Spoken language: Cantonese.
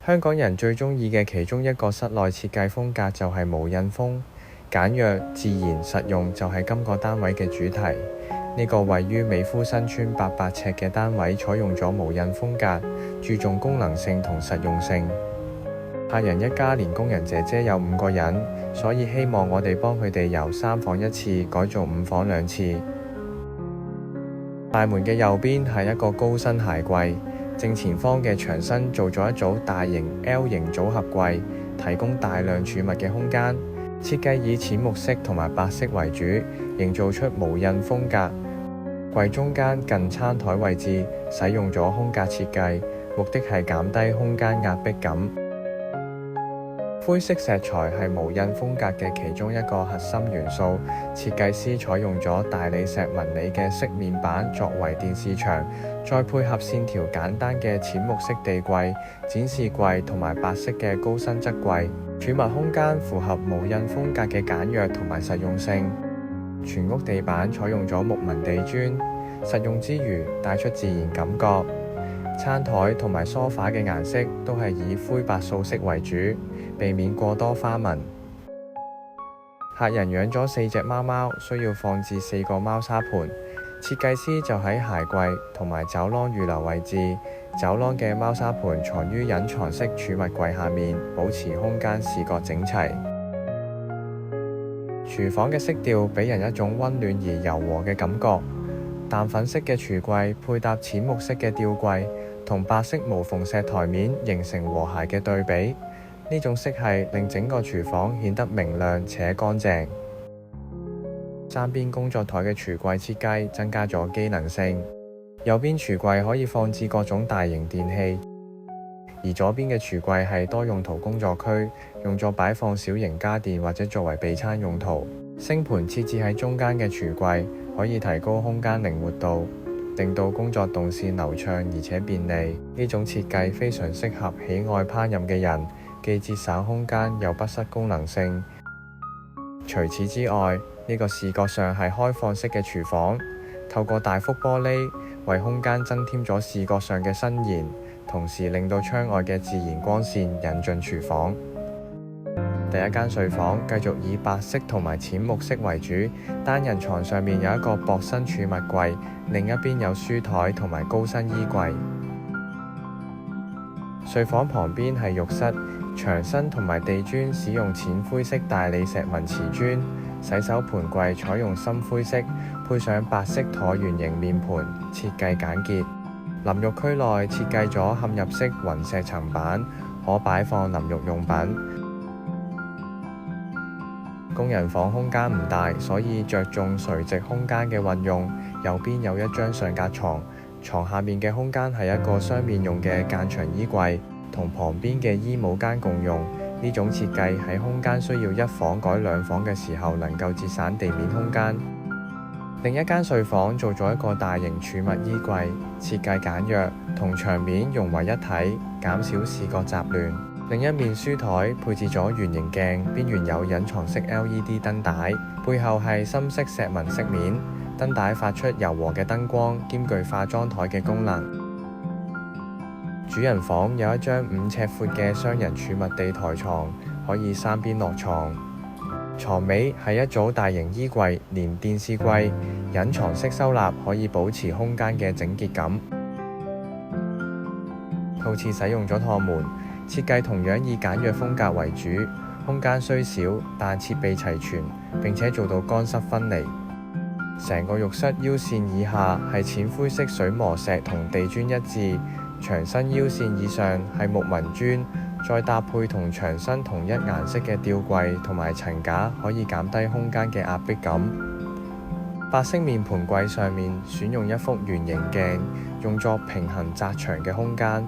香港人最鍾意嘅其中一個室內設計風格就係無印風，簡約、自然、實用就係今個單位嘅主題。呢個位於美孚新村800尺嘅單位採用咗無印風格，注重功能性同實用性。客人一家連工人姐姐有5個人，所以希望我哋幫佢哋由3房1廁改做5房2廁。大門嘅右邊係一個高身鞋櫃，正前方嘅牆身做咗一組大型 L 型組合櫃，提供大量儲物嘅空間。設計以淺木色同埋白色為主，營造出無印風格。櫃中間近餐台位置使用咗空格設計，目的係減低空間壓迫感。灰色石材係無印風格嘅其中一個核心元素，設計師採用咗大理石紋理嘅飾面板作為電視牆，再配合線條簡單嘅淺木色地櫃、展示櫃同埋白色嘅高身側櫃，儲物空間符合無印風格嘅簡約同埋實用性。全屋地板採用咗木紋地磚，實用之餘帶出自然感覺。餐台同埋梳化嘅顏色都係以灰白素色為主，避免過多花紋。客人養咗4隻貓貓，需要放置4個貓砂盤，設計師就喺鞋櫃同埋走廊預留位置。走廊嘅貓砂盤藏於隱藏式儲物櫃下面，保持空間視覺整齊。廚房嘅色調俾人一種溫暖而柔和嘅感覺，淡粉色嘅櫥櫃配搭淺木色嘅吊櫃，同白色無縫石台面形成和諧嘅對比。呢種色系令整個廚房顯得明亮且乾淨。三邊工作台嘅櫥櫃設計增加咗機能性，右邊櫥櫃可以放置各種大型電器，而左邊嘅櫥櫃係多用途工作區，用作擺放小型家電或者作為備餐用途。星盤設置喺中間嘅櫥櫃可以提高空間靈活度，令到工作動線流暢而且便利。呢種設計非常適合喜愛烹飪嘅人，既節省空間又不失功能性。除此之外，呢個視覺上係開放式嘅廚房，透過大幅玻璃為空間增添咗視覺上嘅伸延，同時令到窗外嘅自然光線引進廚房。第一間睡房繼續以白色同埋淺木色為主，單人床上面有一個薄身儲物櫃，另一邊有書台同埋高身衣櫃。睡房旁邊係浴室，牆身同埋地磚使用淺灰色大理石紋瓷磚，洗手盆櫃採用深灰色，配上白色橢圓形面盤，設計簡潔。淋浴區內設計咗嵌入式雲石層板，可擺放淋浴用品。工人房空間唔大，所以着重垂直空間嘅運用。右邊有一張上格床，床下面嘅空間係一個雙面用嘅間牆衣櫃，同旁邊嘅衣帽間共用。呢種設計喺空間需要1房改2房嘅時候，能夠節省地面空間。另一間睡房做咗一個大型儲物衣櫃，設計簡約，同牆面融為一體，減少視覺雜亂。另一面書台配置咗圓形鏡，邊緣有隱藏式 LED 燈帶，背後係深色石紋飾面，燈帶發出柔和嘅燈光，兼具化妝台嘅功能。主人房有一張5尺闊嘅雙人儲物地台床，可以3邊落床。床尾係一組大型衣櫃，連電視櫃，隱藏式收納可以保持空間嘅整潔感。套廁使用咗趟門，設計同樣以簡約風格為主，空間雖小，但設備齊全，並且做到乾濕分離。成個浴室腰線以下係淺灰色水磨石同地磚一致，牆身腰線以上係木紋磚，再搭配同牆身同一顏色嘅吊櫃同埋層架，可以減低空間嘅壓迫感。白色面盤櫃上面選用一幅圓形鏡，用作平衡窄長嘅空間。